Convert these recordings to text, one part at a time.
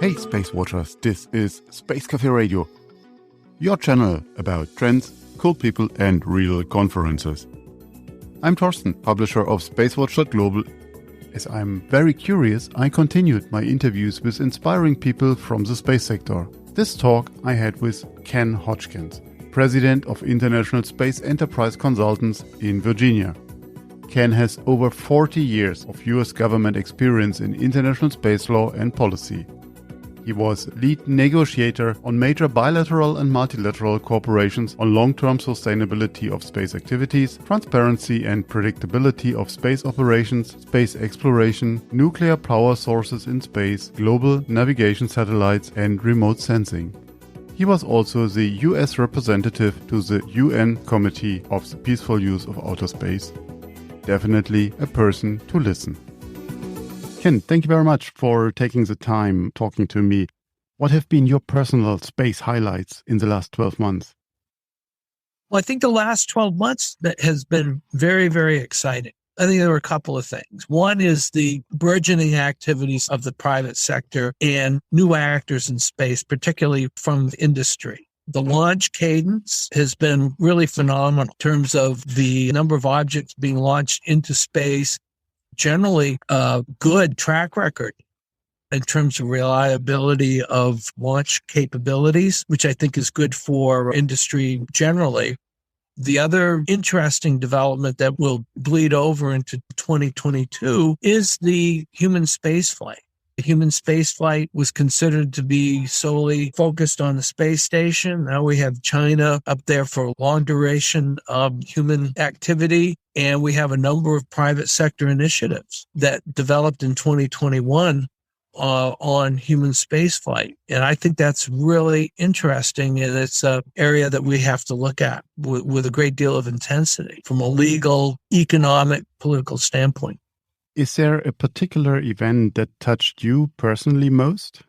Hey SpaceWatchers, this is Space Cafe Radio, your channel about trends, cool people and real conferences. I'm Thorsten, publisher of SpaceWatch.Global. As I'm very curious, I continued my interviews with inspiring people from the space sector. This talk I had with Ken Hodgkins, president of International Space Enterprise Consultants in Virginia. Ken has over 40 years of US government experience in international space law and policy. He was lead negotiator on major bilateral and multilateral cooperations on long-term sustainability of space activities, transparency and predictability of space operations, space exploration, nuclear power sources in space, global navigation satellites, and remote sensing. He was also the US representative to the UN Committee of the Peaceful Use of Outer Space. Definitely a person to listen. Ken, thank you very much for taking the time talking to me. What have been your personal space highlights in the last 12 months? Well, I think the last 12 months that has been very, very exciting. I think there were a couple of things. One is the burgeoning activities of the private sector and new actors in space, particularly from industry. The launch cadence has been really phenomenal in terms of the number of objects being launched into space. Generally, a good track record in terms of reliability of launch capabilities, which I think is good for industry generally. The other interesting development that will bleed over into 2022 is the human spaceflight. The human spaceflight was considered to be solely focused on the space station. Now we have China up there for long duration of human activity. And we have a number of private sector initiatives that developed in 2021 on human spaceflight. And I think that's really interesting. And it's an area that we have to look at with a great deal of intensity from a legal, economic, political standpoint. Is there a particular event that touched you personally most?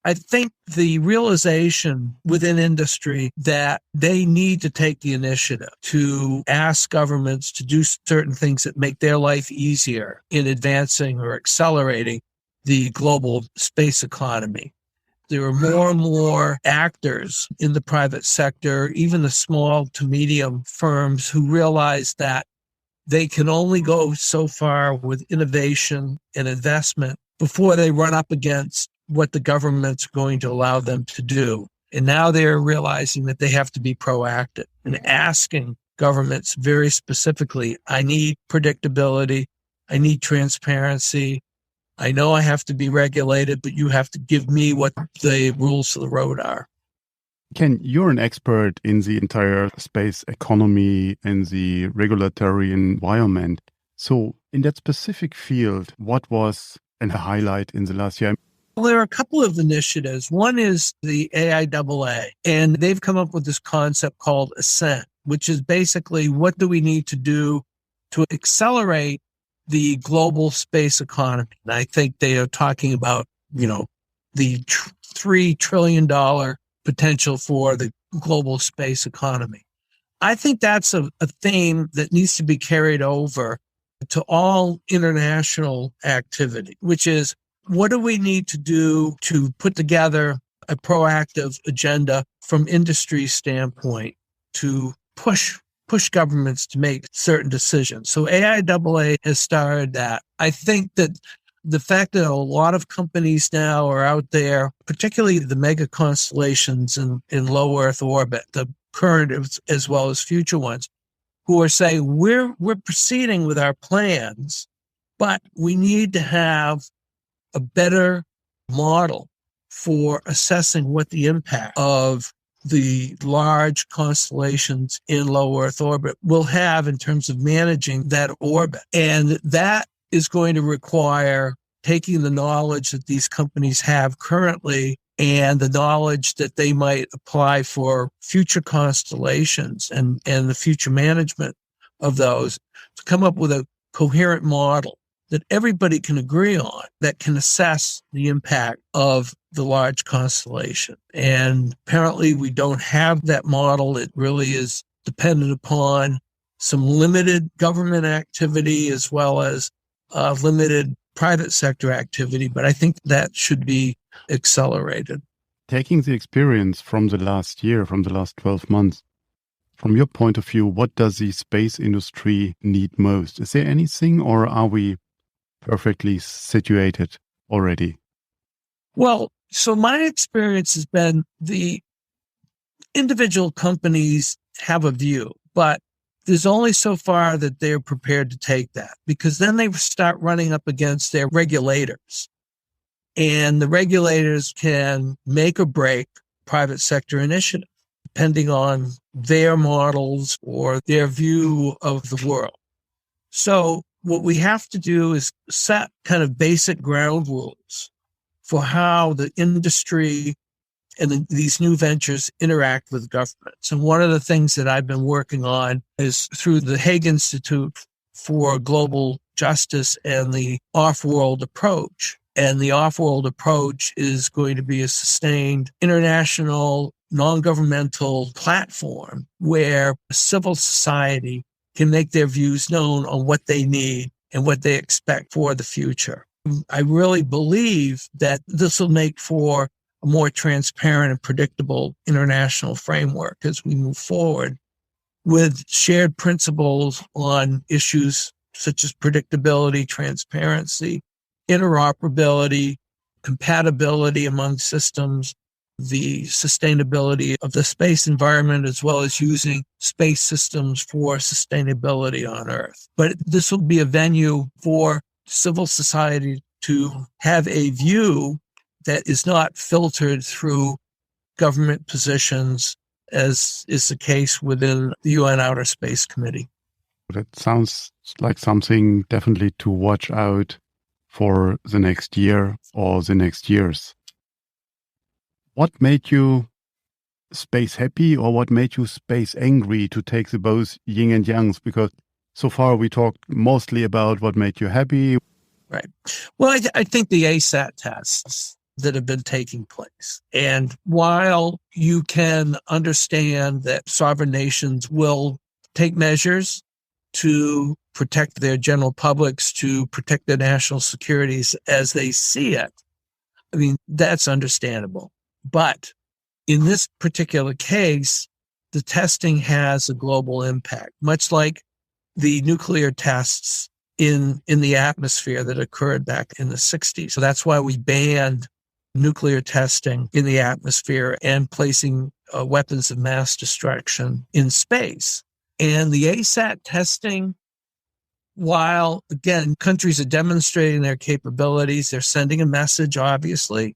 I think the realization within industry that they need to take the initiative to ask governments to do certain things that make their life easier in advancing or accelerating the global space economy. There are more and more actors in the private sector, even the small to medium firms, who realize that they can only go so far with innovation and investment before they run up against what the government's going to allow them to do. And now they're realizing that they have to be proactive and asking governments very specifically, I need predictability, I need transparency, I know I have to be regulated, but you have to give me what the rules of the road are. Ken, you're an expert in the entire space economy and the regulatory environment. So in that specific field, what was a highlight in the last year? Well, there are a couple of initiatives. One is the AIAA, and they've come up with this concept called Ascent, which is basically what do we need to do to accelerate the global space economy. And I think they are talking about, the $3 trillion potential for the global space economy. I think that's a theme that needs to be carried over to all international activity, which is what do we need to do to put together a proactive agenda from industry standpoint to push governments to make certain decisions. So AIAA has started that. I think that the fact that a lot of companies now are out there, particularly the mega constellations in low Earth orbit, the current as well as future ones, who are saying we're proceeding with our plans, but we need to have a better model for assessing what the impact of the large constellations in low Earth orbit will have in terms of managing that orbit. And that is going to require taking the knowledge that these companies have currently and the knowledge that they might apply for future constellations and the future management of those to come up with a coherent model that everybody can agree on that can assess the impact of the large constellation. And apparently we don't have that model. It really is dependent upon some limited government activity as well as limited private sector activity. But I think that should be accelerated. Taking the experience from the last year, from the last 12 months, from your point of view, what does the space industry need most? Is there anything, or are we perfectly situated already? Well, so my experience has been the individual companies have a view, but there's only so far that they're prepared to take that, because then they start running up against their regulators. And the regulators can make or break private sector initiative, depending on their models or their view of the world. So what we have to do is set kind of basic ground rules for how the industry and these new ventures interact with governments. And one of the things that I've been working on is through the Hague Institute for Global Justice and the Off-World Approach. And the off-world approach is going to be a sustained international, non-governmental platform where civil society can make their views known on what they need and what they expect for the future. I really believe that this will make for a more transparent and predictable international framework as we move forward with shared principles on issues such as predictability, transparency, interoperability, compatibility among systems, the sustainability of the space environment, as well as using space systems for sustainability on Earth. But this will be a venue for civil society to have a view that is not filtered through government positions, as is the case within the UN Outer Space Committee. That sounds like something definitely to watch out for the next year or the next years. What made you space happy, or what made you space angry, to take the both yin and yangs? Because so far we talked mostly about what made you happy. Right. Well, I think the ASAT tests that have been taking place. And while you can understand that sovereign nations will take measures to protect their general publics, to protect their national securities as they see it, I mean, that's understandable. But in this particular case, the testing has a global impact, much like the nuclear tests in the atmosphere that occurred back in the 60s. So that's why we banned nuclear testing in the atmosphere and placing weapons of mass destruction in space. And the ASAT testing, while, again, countries are demonstrating their capabilities, they're sending a message, obviously,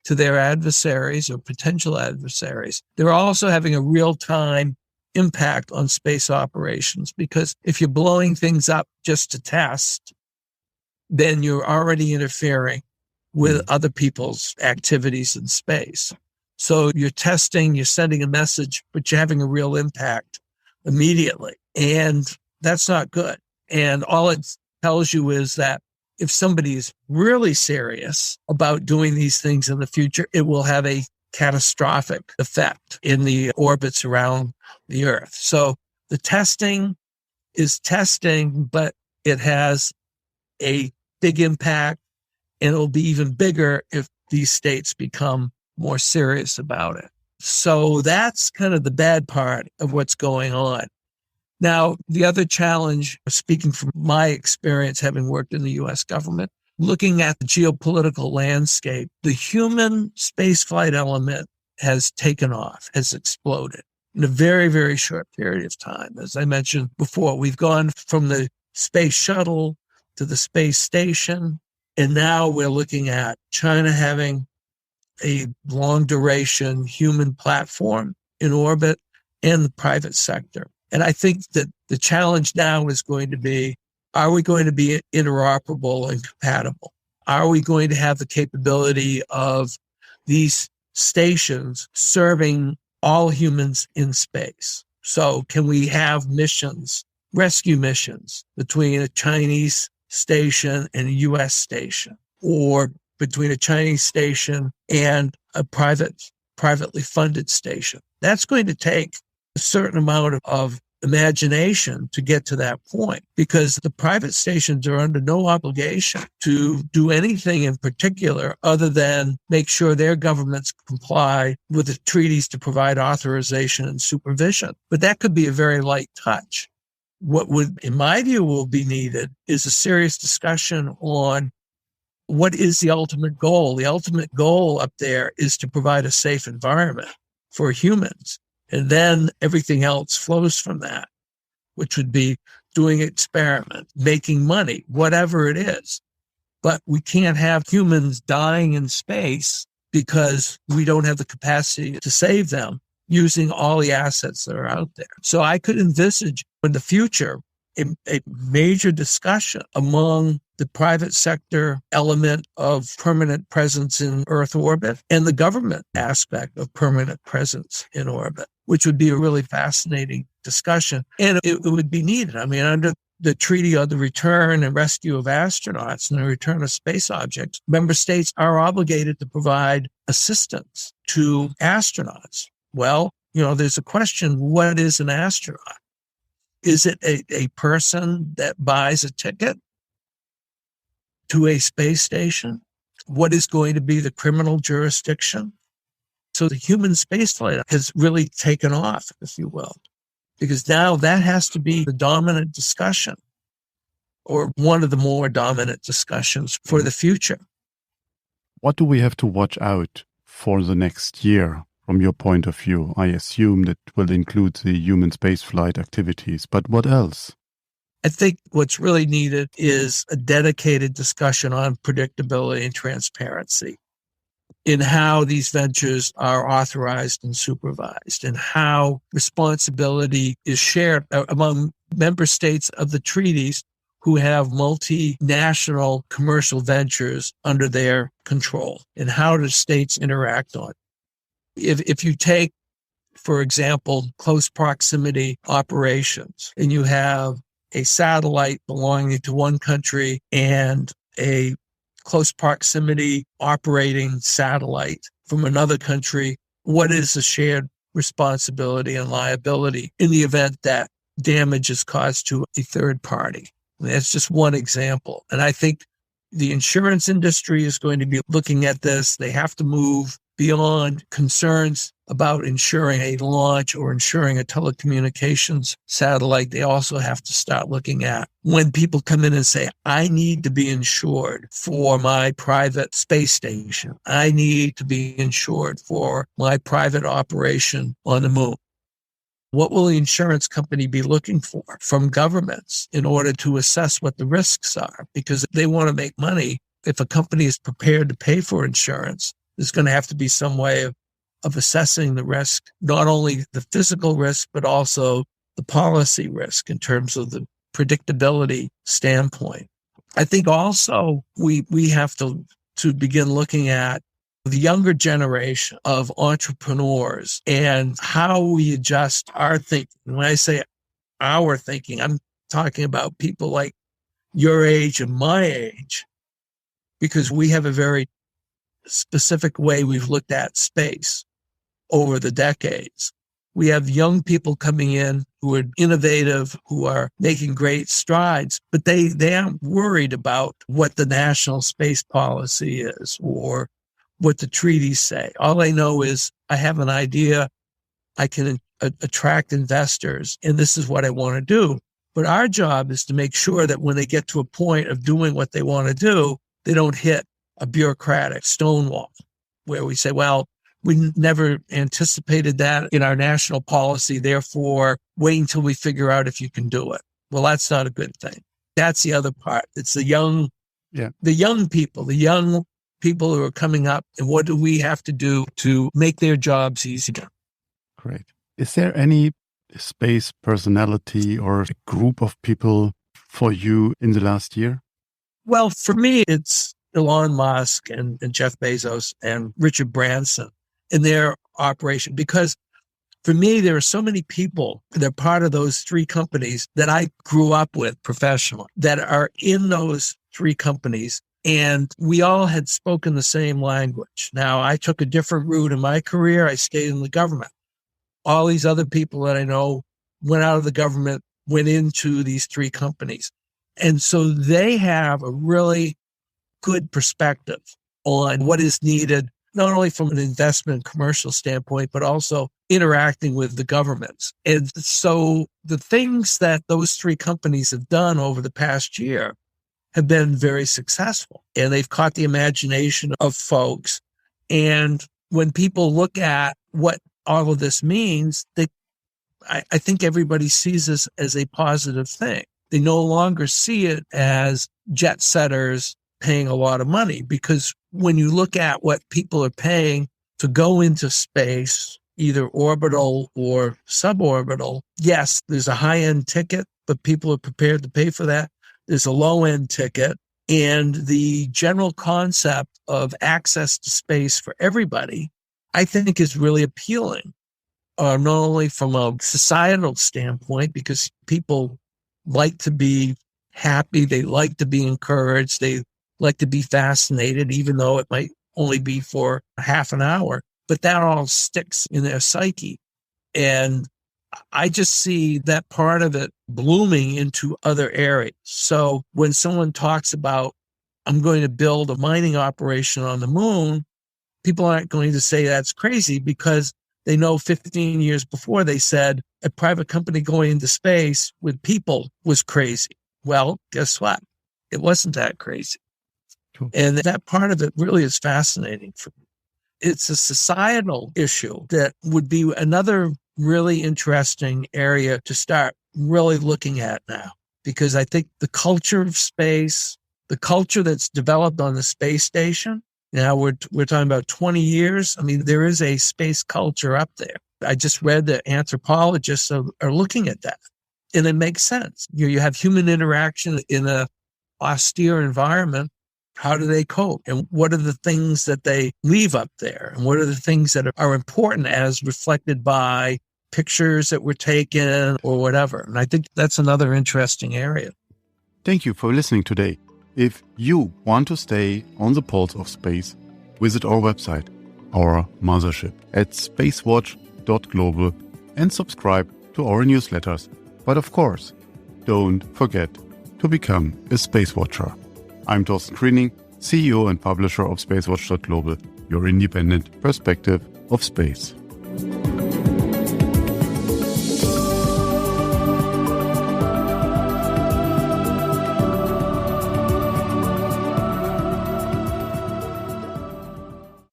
to their adversaries or potential adversaries. They're also having a real-time impact on space operations, because if you're blowing things up just to test, then you're already interfering with other people's activities in space. So you're testing, you're sending a message, but you're having a real impact immediately. And that's not good. And all it tells you is that if somebody is really serious about doing these things in the future, it will have a catastrophic effect in the orbits around the Earth. So the testing is testing, but it has a big impact, and it'll be even bigger if these states become more serious about it. So that's kind of the bad part of what's going on. Now, the other challenge, speaking from my experience having worked in the U.S. government, looking at the geopolitical landscape, the human spaceflight element has taken off, has exploded in a very, very short period of time. As I mentioned before, we've gone from the space shuttle to the space station, and now we're looking at China having a long duration human platform in orbit and the private sector. And I think that the challenge now is going to be, are we going to be interoperable and compatible? Are we going to have the capability of these stations serving all humans in space? So can we have missions, rescue missions between a Chinese station and a U.S. station, or between a Chinese station and a privately funded station? That's going to take a certain amount of imagination to get to that point, because the private stations are under no obligation to do anything in particular other than make sure their governments comply with the treaties to provide authorization and supervision. But that could be a very light touch. What would, in my view, will be needed is a serious discussion on what is the ultimate goal. The ultimate goal up there is to provide a safe environment for humans. And then everything else flows from that, which would be doing experiments, making money, whatever it is. But we can't have humans dying in space because we don't have the capacity to save them using all the assets that are out there. So I could envisage in the future a major discussion among the private sector element of permanent presence in Earth orbit and the government aspect of permanent presence in orbit, which would be a really fascinating discussion. And it would be needed. I mean, under the Treaty on the Return and Rescue of Astronauts and the Return of Space Objects, member states are obligated to provide assistance to astronauts. Well, there's a question, what is an astronaut? Is it a person that buys a ticket to a space station? What is going to be the criminal jurisdiction? So the human spaceflight has really taken off, if you will, because now that has to be the dominant discussion, or one of the more dominant discussions for the future. What do we have to watch out for the next year from your point of view? I assume that will include the human spaceflight activities, but what else? I think what's really needed is a dedicated discussion on predictability and transparency in how these ventures are authorized and supervised, and how responsibility is shared among member states of the treaties who have multinational commercial ventures under their control, and how do states interact on it. If you take, for example, close proximity operations, and you have a satellite belonging to one country and a close proximity operating satellite from another country, what is the shared responsibility and liability in the event that damage is caused to a third party? And that's just one example. And I think the insurance industry is going to be looking at this. They have to move beyond concerns about insuring a launch or insuring a telecommunications satellite. They also have to start looking at when people come in and say, I need to be insured for my private space station. I need to be insured for my private operation on the moon. What will the insurance company be looking for from governments in order to assess what the risks are? Because they want to make money. If a company is prepared to pay for insurance, there's going to have to be some way of assessing the risk, not only the physical risk, but also the policy risk in terms of the predictability standpoint. I think also we have to begin looking at the younger generation of entrepreneurs and how we adjust our thinking. When I say our thinking, I'm talking about people like your age and my age, because we have a very specific way we've looked at space over the decades. We have young people coming in who are innovative, who are making great strides, but they aren't worried about what the national space policy is or what the treaties say. All they know is, I have an idea, I can attract investors, and this is what I want to do. But our job is to make sure that when they get to a point of doing what they want to do, they don't hit a bureaucratic stonewall where we say, well, we never anticipated that in our national policy, therefore wait until we figure out if you can do it. Well, that's not a good thing. That's the other part. It's the young people who are coming up, and what do we have to do to make their jobs easier? Great. Is there any space personality or group of people for you in the last year? Well, for me, it's Elon Musk and Jeff Bezos and Richard Branson in their operation, because for me, there are so many people that are part of those three companies that I grew up with professionally that are in those three companies, and we all had spoken the same language. Now, I took a different route in my career. I stayed in the government. All these other people that I know went out of the government, went into these three companies. And so they have a really good perspective on what is needed, not only from an investment commercial standpoint, but also interacting with the governments. And so the things that those three companies have done over the past year have been very successful, and they've caught the imagination of folks. And when people look at what all of this means, I think everybody sees this as a positive thing. They no longer see it as jet setters paying a lot of money, because when you look at what people are paying to go into space, either orbital or suborbital, yes, there's a high-end ticket, but people are prepared to pay for that. There's a low-end ticket, and the general concept of access to space for everybody, I think, is really appealing, not only from a societal standpoint, because people like to be happy, they like to be encouraged, they like to be fascinated, even though it might only be for half an hour, but that all sticks in their psyche. And I just see that part of it blooming into other areas. So when someone talks about, I'm going to build a mining operation on the moon, people aren't going to say that's crazy, because they know 15 years before they said a private company going into space with people was crazy. Well, guess what? It wasn't that crazy. Cool. And that part of it really is fascinating for me. It's a societal issue that would be another really interesting area to start really looking at now, because I think the culture of space, the culture that's developed on the space station, now we're talking about 20 years. I mean, there is a space culture up there. I just read that anthropologists are looking at that, and it makes sense. You have human interaction in a austere environment. How do they cope? And what are the things that they leave up there? And what are the things that are important as reflected by pictures that were taken or whatever? And I think that's another interesting area. Thank you for listening today. If you want to stay on the pulse of space, visit our website, our mothership, at SpaceWatch.Global, and subscribe to our newsletters. But of course, don't forget to become a Space Watcher. I'm Thorsten Kriening, CEO and publisher of SpaceWatch.Global, your independent perspective of space.